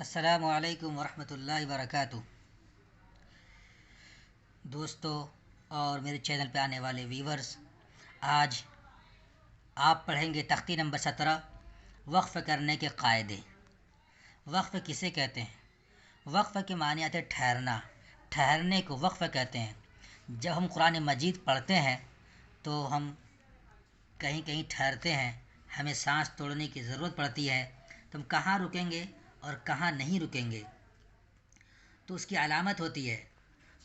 السلام علیکم ورحمۃ اللہ وبرکاتہ۔ دوستو اور میرے چینل پہ آنے والے ویورز، آج آپ پڑھیں گے تختی نمبر 17، وقف کرنے کے قاعدے۔ وقف کسے کہتے ہیں؟ وقف کے معنی آتے ٹھہرنا، ٹھہرنے کو وقف کہتے ہیں۔ جب ہم قرآن مجید پڑھتے ہیں تو ہم کہیں کہیں ٹھہرتے ہیں، ہمیں سانس توڑنے کی ضرورت پڑتی ہے، تو ہم کہاں رکیں گے اور کہاں نہیں رکیں گے، تو اس کی علامت ہوتی ہے۔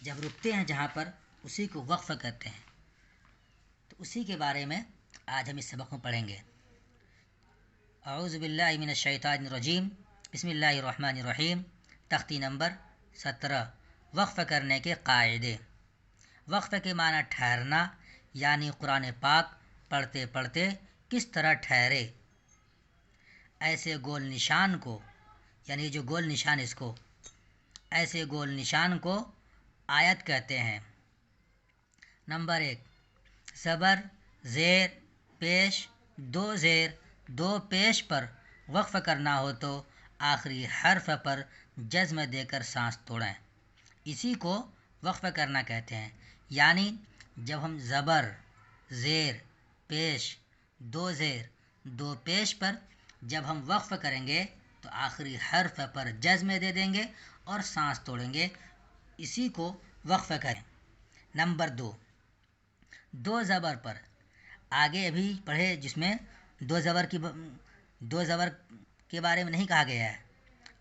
جب رکتے ہیں جہاں پر، اسی کو وقف کہتے ہیں۔ تو اسی کے بارے میں آج ہم اس سبق میں پڑھیں گے۔ اعوذ باللہ من الشیطان الرجیم، بسم اللہ الرحمن الرحیم۔ تختی نمبر 17، وقف کرنے کے قاعدے۔ وقف کے معنی ٹھہرنا، یعنی قرآن پاک پڑھتے پڑھتے کس طرح ٹھہرے۔ ایسے گول نشان کو، یعنی جو گول نشان ایسے گول نشان کو آیت کہتے ہیں۔ نمبر 1، زبر، زیر، پیش، دو زیر، دو پیش پر وقف کرنا ہو تو آخری حرف پر جزم دے کر سانس توڑیں، اسی کو وقف کرنا کہتے ہیں۔ یعنی جب ہم زبر، زیر، پیش، دو زیر، دو پیش پر جب ہم وقف کریں گے تو آخری حرف پر جزم دے دیں گے اور سانس توڑیں گے، اسی کو وقف کریں۔ نمبر 2، دو زبر پر، آگے ابھی پڑھے جس میں دو زبر کے بارے میں نہیں کہا گیا ہے،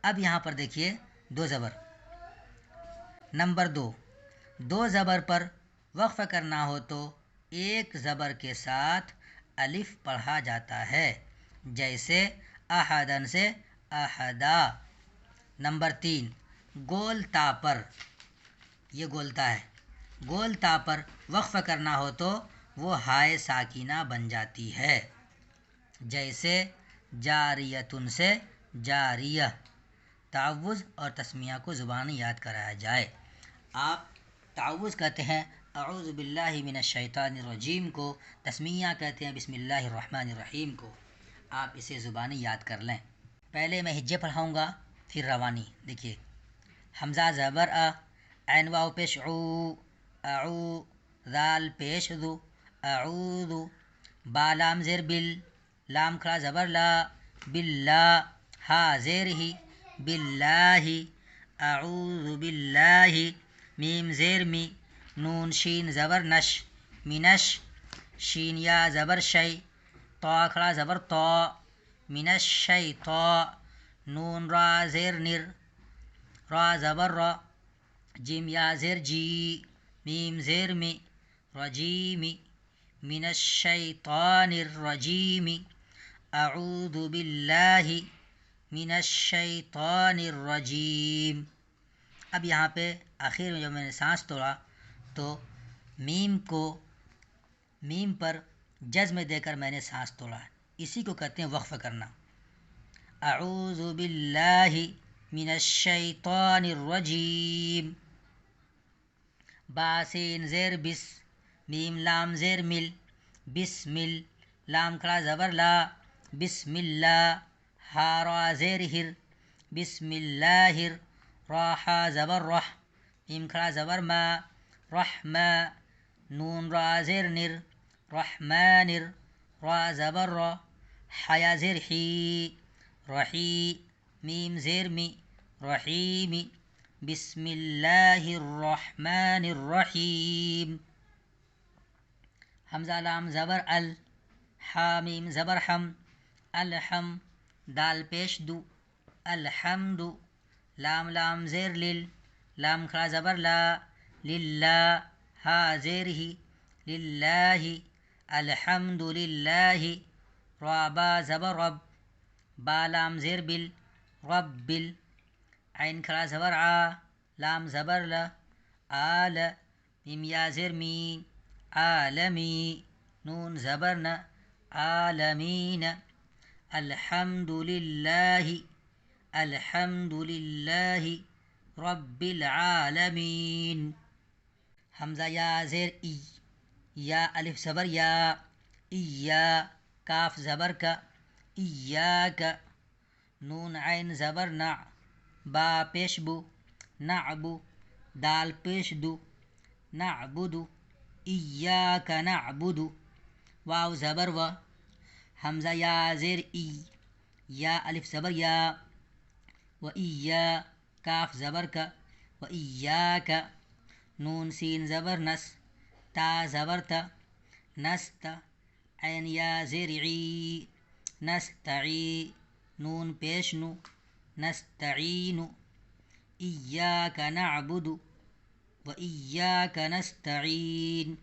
اب یہاں پر دیکھیے دو زبر۔ نمبر 2، دو زبر پر وقف کرنا ہو تو ایک زبر کے ساتھ الف پڑھا جاتا ہے، جیسے احدن سے احدا۔ نمبر 3، گول تا پر، یہ گولتا ہے، گول تا پر وقف کرنا ہو تو وہ ہائے ساکینہ بن جاتی ہے، جیسے جاریتن سے جاریہ۔ تعوذ اور تسمیہ کو زبانی یاد کرایا جائے۔ آپ تعوذ کہتے ہیں اعوذ باللہ من الشیطان الرجیم کو، تسمیہ کہتے ہیں بسم اللہ الرحمن الرحیم کو۔ آپ اسے زبانی یاد کر لیں۔ پہلے میں ہجے پڑھاؤں گا، پھر روانی۔ دیکھیے، حمزہ زبر ا، عین واو پیش عو، اعو، ذال پیش ذو، اعوذ، با لام زیر بل، لام کھڑا زبر لا، باللہ، ہا زیر ہی، باللہ، اعوذ باللہ، میم زیر می، نون شین زبر نش، منش، شین یا زبر شی، طا کھڑا زبر طا، من الشیطا، نون را زیر نر، را زبر را، جیم یا زیر جی، میم زیر می، رجیمی، من الشیطان الرجیم، اعوذ باللہ من الشیطان الرجیم۔ اب یہاں پہ آخر میں جب میں نے سانس توڑا تو میم پر جزم دے کر میں نے سانس توڑا، اسی کو کہتے ہیں وقف کرنا۔ اعوذ باللہ من الشیطان الرجیم۔ با سین زیر بس، میم لام زیر مل، بسمل، لام کھڑا زبر لا، بسم اللہ، ہا را زیر ہر، بسم اللہ، را ہا زبر رح، میم کھڑا زبر ما، رحما، نون را زیر نر، رحمانر، را زبر را، حیا زیر حی، رحی، میم زیر می، رحیمی، بسم اللہ الرحمن الرحیم۔ حمزہ لام زبر ال، حا میم زبر حم، الحم، دال پیش دو، الحمد، لام زیر لل، لام کھڑا زبر لا، للہ، ہا زیر ہی، للہ، الحمد للہ، را با زبر رب، با لام زیر بل، رب، عین کھڑا زبر آ، لام زبر لا، آل، میم یا زیر می، عالمی، نون زبر ن، عالمین، الحمد للہ، الحمد للہ رب العالمین۔ حمزہ یا زیر ای، یا الف زبر یا، ایا، کاف زبر کا، ایاک، نون عین زبر نع، با پیش بو نعبو دال پیش دو نعبدو ایاک نعبدو واو زبر و حمزہ یا زیر ای یا الف زبر یا و ایا کاف زبر کا و ایاک نون سین زبر نس تا زبر تا نست عین یا زیر عی نستعی نون پیش نو نستعین ایاک نعبد و ایاک نستعین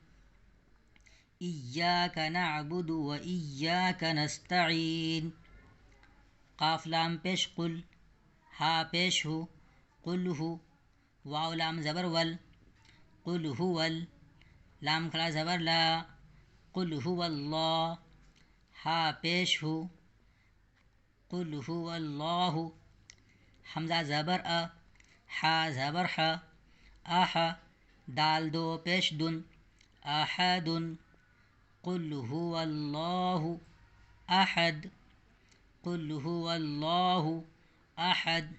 ایاک نعبد و ایاک نستعین قاف لام پیش قل ہا پیش ہو قل ہو واو لام زبر ول قل هو ال لام کھڑا زبر لا قل هو اللہ ہا پیش ہو قل هو اللہ حمزہ زبر ہا زبر ہا آہ دال دو پیش دن احد قل هو اللہ احد قل هو اللہ احد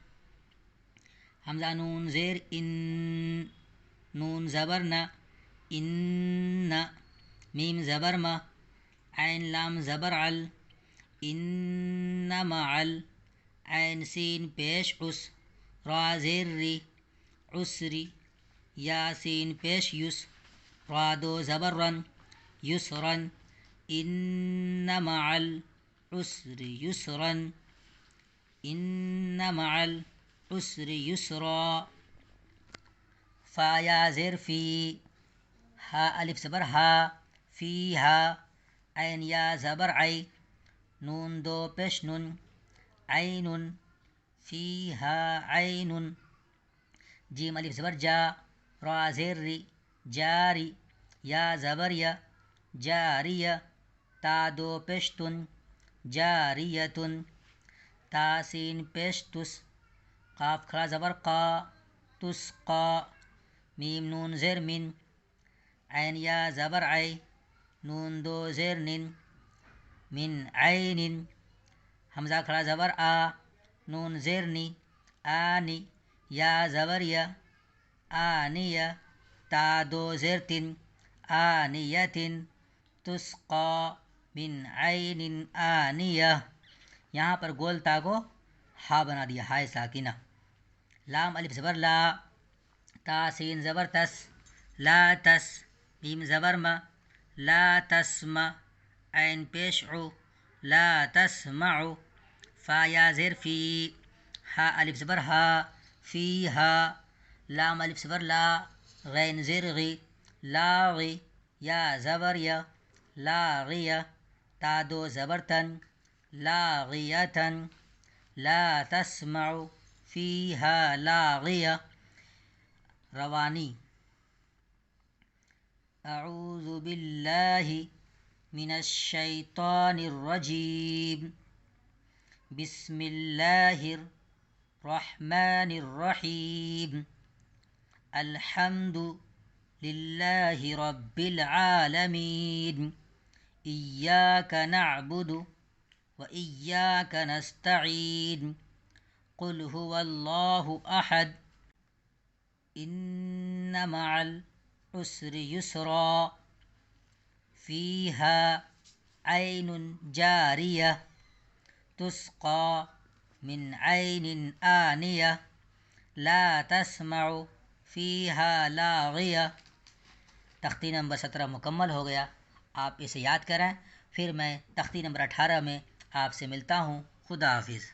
حمزہ نون زیر ان نون زبر نہ ان میم زبر ما عین لام زبر عل ان معل عین سین پیش عس را زیر ری عسری یا سین پیش یس را دو زبر رن یسرن ان مع العسر یسرن ان مع العسر یسرا فا یا زیر فی ہا الف زبر ہا فی ہا عین یا زبر عی نون دو پیش نن عین فی ہا عین جیم الف زبر جا را زیر ری جاری یا زبر یا جاریہ تا دو پیشتن جاریتن تا سین پیش تس قاف کھڑا زبر قا تسقا میم نون زیر من عین یا زبر عی نون دو زیر نن من عین حمزہ کھڑا زبر آ نون زیر نی آنی یا زبر یا آنیہ تا دو زیر تن آنیتن تسقا من عین آنیہ یہاں پر گول تا کو ہا بنا دیا ہائے ساکنہ لام الف زبر لا تا سین زبر تس لا تس میم زبر ما لا تسمع عین پیش عو لا تسمع فا یا زیر فی ہا الف زبر ہا فی ہا لام الف زبر لا غین زیر غی لاغی یا زبر یا لاغیہ تا دو زبر تن لاغیتن لا تسمع فیہا لاغیہ روانی اعوذ باللہ من الشیطان الرجیم بسم اللہ الرحمن الرحیم الحمد للہ رب العالمین ایاک نعبد وإياك نستعين قل هو الله أحد إن مع العسر يسرا فيها عين جارية تسقى من عين آنية لا تسمع فيها لاغية تختی نمبر 17 مکمل ہو گیا. آپ اسے یاد کریں. پھر میں تختی نمبر 18 میں آپ سے ملتا ہوں. خدا حافظ.